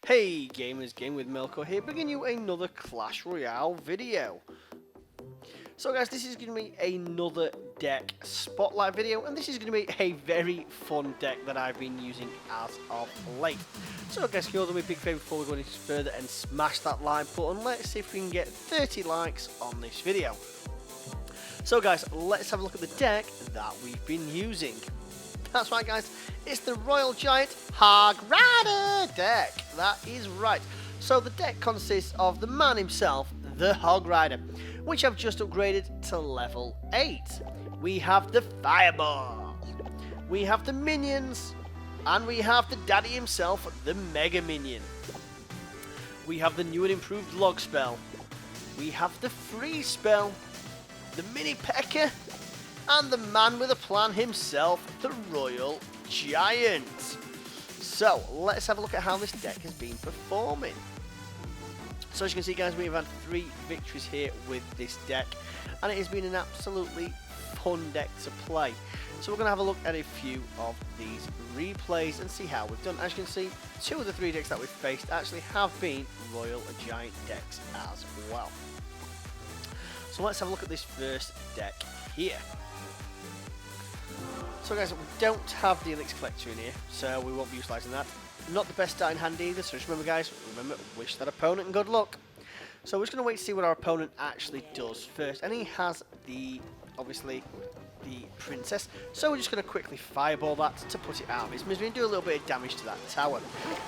Hey gamers, GamingWithMelkor here, bringing you another Clash Royale video. So guys, this is going to be another deck spotlight video, and this is going to be a very fun deck that I've been using as of late. So guys, can you all do me a big favour before we go any further and smash that like button? Let's see if we can get 30 likes on this video. So guys, let's have a look at the deck that we've been using. That's right guys, it's the Royal Giant Hog Rider deck. That is right. So the deck consists of the man himself, the Hog Rider, which I've just upgraded to level 8. We have the Fireball, we have the Minions, and we have the daddy himself, the Mega Minion. We have the new and improved Log spell, we have the Freeze spell, the Mini Pekka, and the man with a plan himself, the Royal Giant. So, let's have a look at how this deck has been performing. So as you can see guys, we've had 3 victories here with this deck, and it has been an absolutely fun deck to play. So we're going to have a look at a few of these replays and see how we've done. As you can see, 2 of the 3 decks that we've faced actually have been Royal Giant decks as well. So let's have a look at this first deck here. So guys, we don't have the Elixir Collector in here, so we won't be utilising that. Not the best starting hand either, so just remember guys, wish that opponent good luck. So we're just going to wait to see what our opponent actually does first. And he has obviously, the Princess. So we're just going to quickly Fireball that to put it out of his misery and do a little bit of damage to that tower.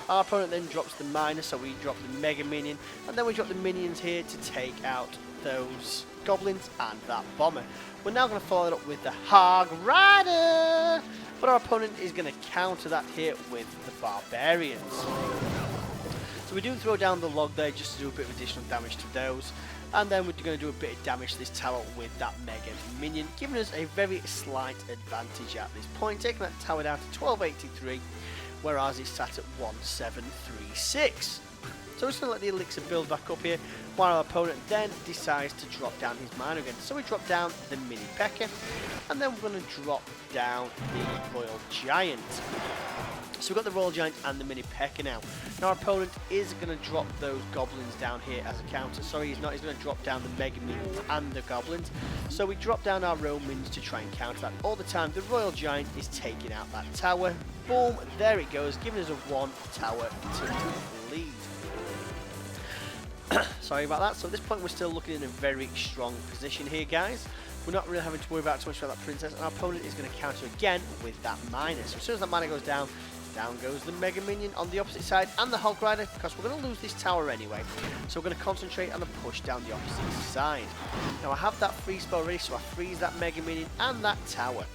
Our opponent then drops the Miner, so we drop the Mega Minion. And then we drop the Minions here to take out those Goblins and that Bomber. We're now going to follow it up with the Hog Rider, but our opponent is going to counter that here with the Barbarians. So we do throw down the Log there just to do a bit of additional damage to those, and then we're going to do a bit of damage to this tower with that Mega Minion, giving us a very slight advantage at this point, taking that tower down to 1283, whereas it's sat at 1736. So we're just going to let the Elixir build back up here, while our opponent then decides to drop down his Miner again. So we drop down the Mini Pekka, and then we're going to drop down the Royal Giant. So we've got the Royal Giant and the Mini Pekka now. Now our opponent is going to drop those Goblins down here as a counter. Sorry, he's not. He's going to drop down the Mega Minions and the Goblins. So we drop down our Romans to try and counter that. All the time, the Royal Giant is taking out that tower. Boom, there it goes, giving us a 1 tower to lead. Sorry about that. So at this point we're still looking in a very strong position here guys. We're not really having to worry about too much about that Princess, and our opponent is going to counter again with that Miner. So as soon as that Miner goes down, down goes the Mega Minion on the opposite side and the Hog Rider, because we're going to lose this tower anyway. So we're going to concentrate on the push down the opposite side. Now I have that freeze spell ready, so I freeze that Mega Minion and that tower,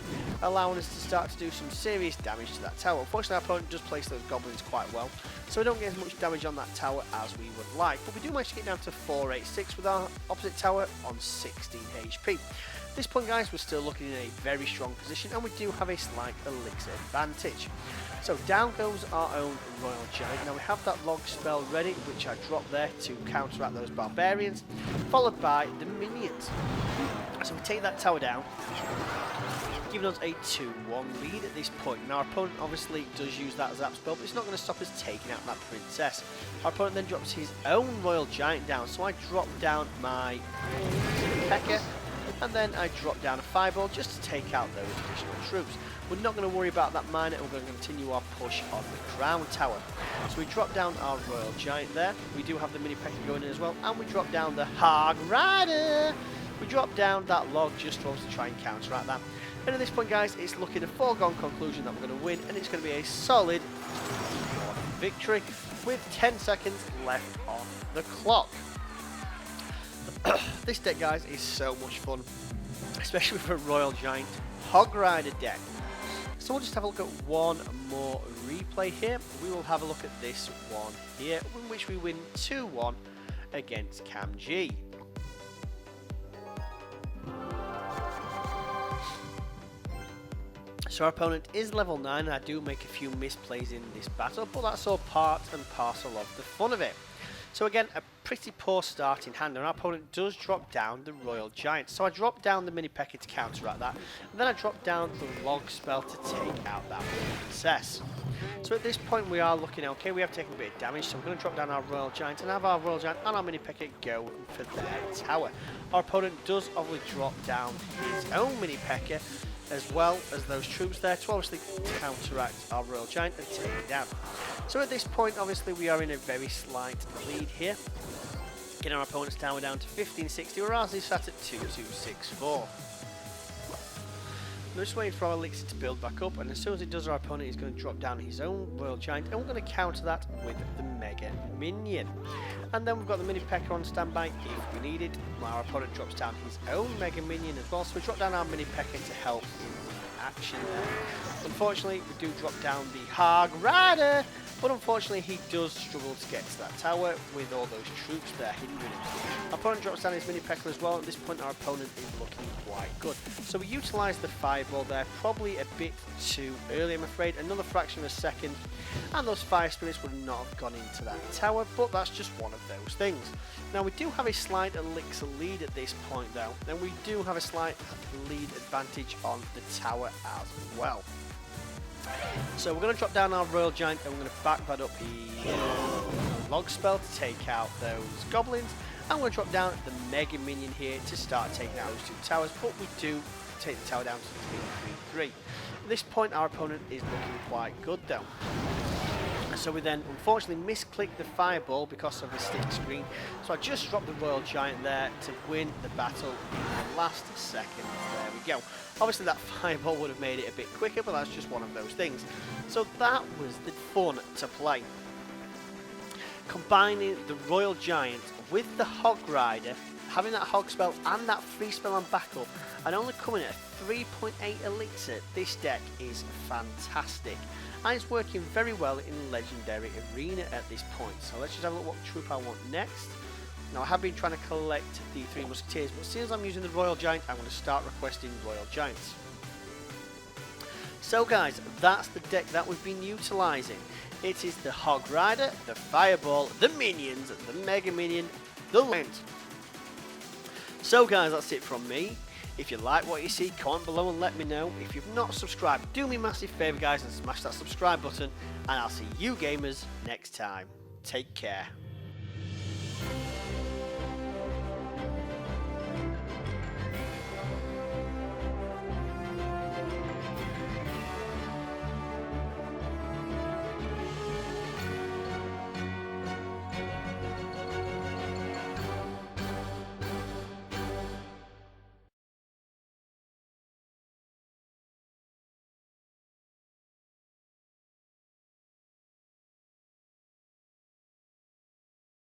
allowing us to start to do some serious damage to that tower. Unfortunately our opponent does place those Goblins quite well, so we don't get as much damage on that tower as we would like, but we do manage to get down to 486 with our opposite tower on 16 HP. At this point guys, we're still looking in a very strong position, and we do have a slight Elixir advantage. So down goes our own Royal Giant. Now we have that Log spell ready, which I drop there to counteract those Barbarians, followed by the Minions. So we take that tower down, giving us a 2-1 lead at this point. Now our opponent obviously does use that Zap spell, but it's not going to stop us taking out that Princess. Our opponent then drops his own Royal Giant down, so I drop down my Pekka, and then I drop down a Fireball just to take out those additional troops. We're not going to worry about that Miner, and we're going to continue our push on the Crown Tower. So we drop down our Royal Giant there. We do have the Mini Pekka going in as well, and we drop down the Hog Rider. We drop down that Log just for us to try and counteract that. And at this point guys, it's looking a foregone conclusion that we're going to win, and it's going to be a solid victory with 10 seconds left on the clock. This deck guys is so much fun, especially for a Royal Giant Hog Rider deck. So we'll just have a look at one more replay here. We will have a look at this one here, in which we win 2-1 against Cam G. So our opponent is level 9, and I do make a few misplays in this battle, but that's all part and parcel of the fun of it. So again, a pretty poor start in hand, and our opponent does drop down the Royal Giant. So I drop down the Mini Pekka to counteract that, and then I drop down the Log spell to take out that Princess. So at this point we are looking okay, we have taken a bit of damage, so we're going to drop down our Royal Giant and have our Royal Giant and our Mini Pekka go for their tower. Our opponent does obviously drop down his own Mini Pekka, as well as those troops there to obviously counteract our Royal Giant and take it down. So at this point obviously we are in a very slight lead here, getting our opponent's tower down to 1560, whereas he's sat at 2264. We're just waiting for our elixir to build back up, and as soon as it does, our opponent is going to drop down his own Royal Giant, and we're going to counter that with the Mega Minion. And then we've got the Mini Pekka on standby if we need it. Our opponent drops down his own Mega Minion as well, so we drop down our Mini Pekka to help in the action there. Unfortunately, we do drop down the Hog Rider, but unfortunately he does struggle to get to that tower with all those troops there hindering him. Our opponent drops down his Mini Pekka as well. At this point our opponent is looking quite good. So we utilise the fireball there, probably a bit too early I'm afraid, another fraction of a second, and those fire spirits would not have gone into that tower, but that's just one of those things. Now we do have a slight elixir lead at this point though, and we do have a slight lead advantage on the tower as well. So we're going to drop down our Royal Giant and we're going to back that up here. Log spell to take out those goblins, and we're going to drop down the Mega Minion here to start taking out those two towers, but we do take the tower down to 3-3-3. At this point our opponent is looking quite good though. So we then unfortunately misclick the fireball because of the stick screen, so I just dropped the Royal Giant there to win the battle in the last second. There we go. Obviously that fireball would have made it a bit quicker, but that's just one of those things. So that was the fun to play. Combining the Royal Giant with the Hog Rider, having that Hog spell and that free spell on backup, and only coming at a 3.8 elixir, this deck is fantastic. And it's working very well in Legendary Arena at this point. So let's just have a look what troop I want next. Now I have been trying to collect the 3 Musketeers, but since I'm using the Royal Giant, I'm going to start requesting Royal Giants. So guys, that's the deck that we've been utilising. It is the Hog Rider, the Fireball, the Minions, the Mega Minion, the Land. So guys, that's it from me. If you like what you see, comment below and let me know. If you've not subscribed, do me a massive favour guys and smash that subscribe button, and I'll see you gamers next time. Take care.